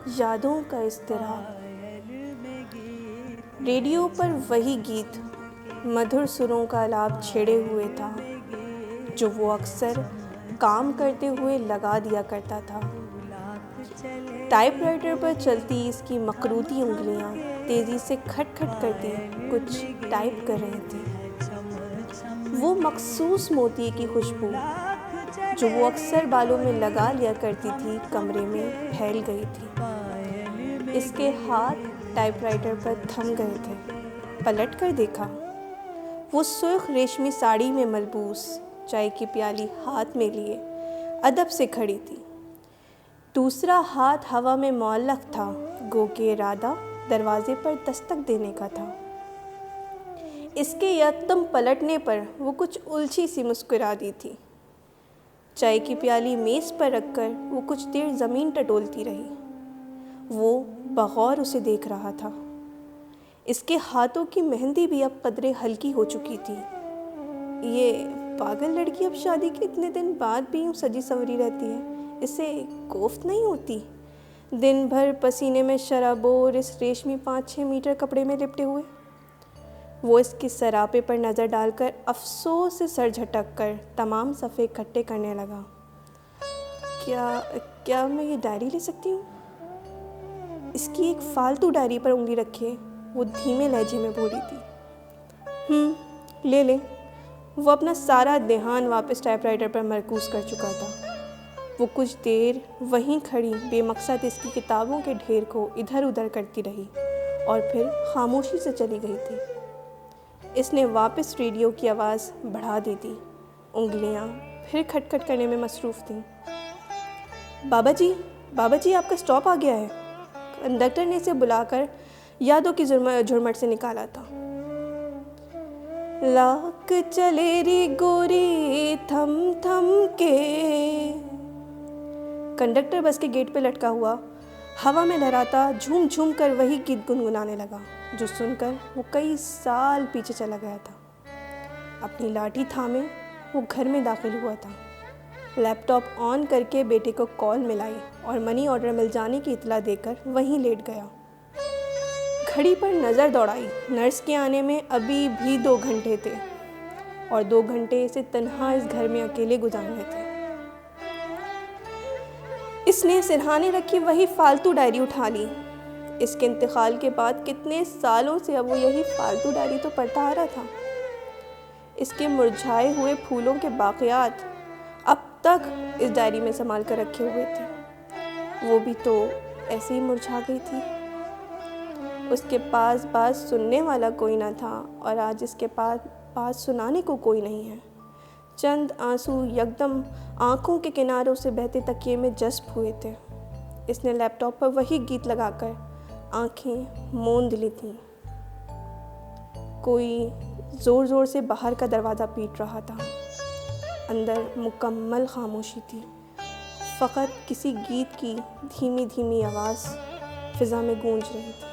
यादों का इज़्तिराब। रेडियो पर वही गीत मधुर सुरों का आलाप छेड़े हुए था, जो वो अक्सर काम करते हुए लगा दिया करता था। टाइपराइटर पर चलती इसकी मकरूती उंगलियां तेज़ी से खटखट करती कुछ टाइप कर रही थी। वो मखसूस मोती की खुशबू जो वो अक्सर बालों में लगा लिया करती थी, कमरे में फैल गई थी। इसके हाथ टाइपराइटर पर थम गए थे। पलट कर देखा, वो सुर्ख रेशमी साड़ी में मलबूस, चाय की प्याली हाथ में लिए अदब से खड़ी थी। दूसरा हाथ हवा में मुअल्लक था, गो के इरादा दरवाजे पर दस्तक देने का था। इसके यकदम पलटने पर वो कुछ उलझी सी मुस्कुरा दी थी। चाय की प्याली मेज़ पर रखकर वो कुछ देर ज़मीन टटोलती रही। वो बगौर उसे देख रहा था। इसके हाथों की मेहंदी भी अब कदरे हल्की हो चुकी थी। ये पागल लड़की अब शादी के इतने दिन बाद भी यूँ सजी संवरी रहती है, इसे कोफ्त नहीं होती? दिन भर पसीने में शराबोर इस रेशमी 5-6 मीटर कपड़े में लिपटे हुए। वो इसके सरापे पर नज़र डालकर अफसोस से सर झटक कर तमाम सफ़े इकट्ठे करने लगा। क्या मैं ये डायरी ले सकती हूँ? इसकी एक फालतू डायरी पर उंगली रखे वो धीमे लहजे में बोली थी। ले ले। वो अपना सारा ध्यान वापस टाइपराइटर पर मरकूज़ कर चुका था। वो कुछ देर वहीं खड़ी बेमकसद इसकी किताबों के ढेर को इधर उधर करती रही और फिर खामोशी से चली गई थी। इसने वापस रेडियो की आवाज़ बढ़ा दी थी। उंगलियां फिर खटखट करने में मसरूफ़ थीं। बाबा जी, आपका स्टॉप आ गया है। कंडक्टर ने इसे बुलाकर यादों की झुरमट से निकाला था। लाक चले रे गोरी थम थम के। कंडक्टर बस के गेट पे लटका हुआ हवा में लहराता झूम झूम कर वही गीत गुनगुनाने लगा, जो सुनकर वो कई साल पीछे चला गया था। अपनी लाठी थामे वो घर में दाखिल हुआ था। लैपटॉप ऑन करके बेटे को कॉल मिलाई और मनी ऑर्डर मिल जाने की इतला देकर वहीं लेट गया। घड़ी पर नज़र दौड़ाई। नर्स के आने में अभी भी 2 घंटे थे और 2 घंटे इसे तन्हा इस घर में अकेले गुजारने थे। इसने सिरहाने रखी वही फालतू डायरी उठा ली। इसके इंतकाल के बाद कितने सालों से अब वो यही फालतू डायरी तो पढ़ता आ रहा था। इसके मुरझाए हुए फूलों के बाक़ियात अब तक इस डायरी में संभाल कर रखे हुए थे। वो भी तो ऐसे ही मुरझा गई थी। उसके पास बात सुनने वाला कोई ना था और आज इसके पास बात सुनाने को कोई नहीं है। चंद आंसू यकदम आँखों के किनारों से बहते तकिए में जज्ब हुए थे। इसने लैपटॉप पर वही गीत लगाकर आँखें मूंद ली थीं। कोई ज़ोर ज़ोर से बाहर का दरवाज़ा पीट रहा था। अंदर मुकम्मल खामोशी थी। फ़कत किसी गीत की धीमी धीमी आवाज़ फ़िज़ा में गूंज रही थी।